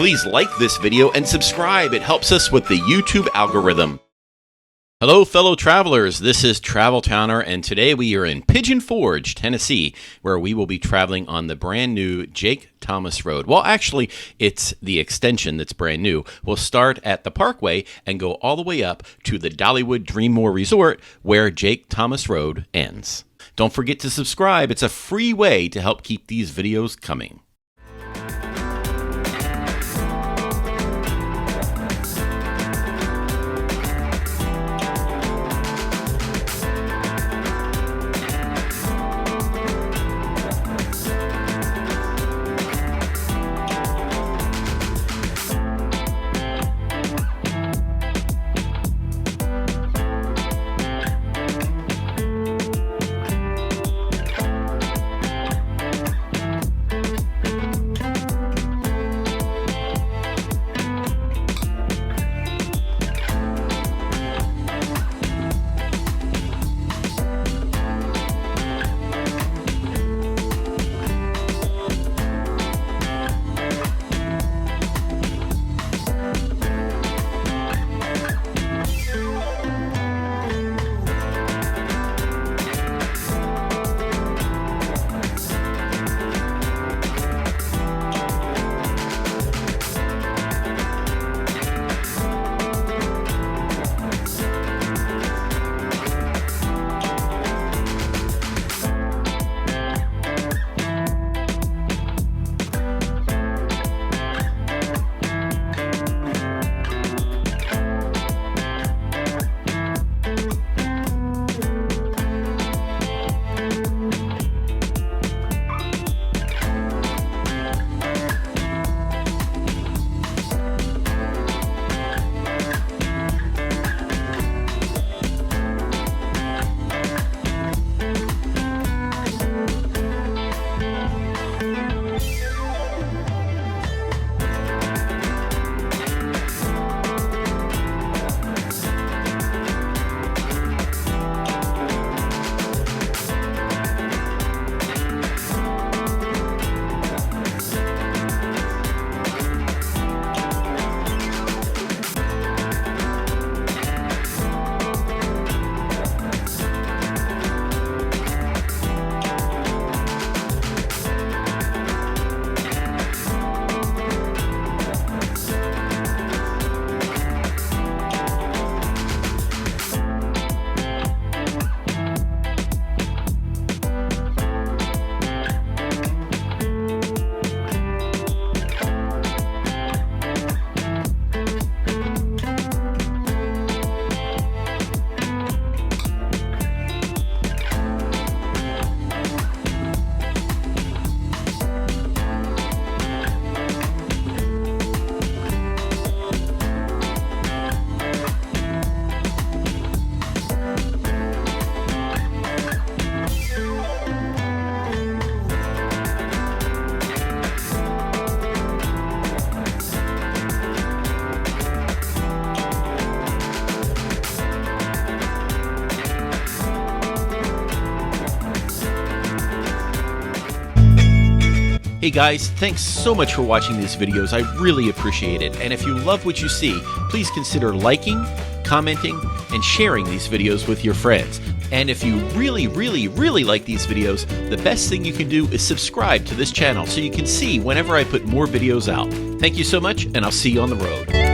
Please like this video and subscribe. It helps us with the YouTube algorithm. Hello, fellow travelers. This is Travel Towner, and today we are in Pigeon Forge, Tennessee, where we will be traveling on the brand new Jake Thomas Road. Well, actually, it's the extension that's brand new. We'll start at the Parkway and go all the way up to the Dollywood Dreammore Resort, where Jake Thomas Road ends. Don't forget to subscribe. It's a free way to help keep these videos coming. Hey guys, thanks so much for watching these videos. I really appreciate it. And if you love what you see, please consider liking, commenting, and sharing these videos with your friends. And if you really like these videos, the best thing you can do is subscribe to this channel so you can see whenever I put more videos out. Thank you so much, and I'll see you on the road.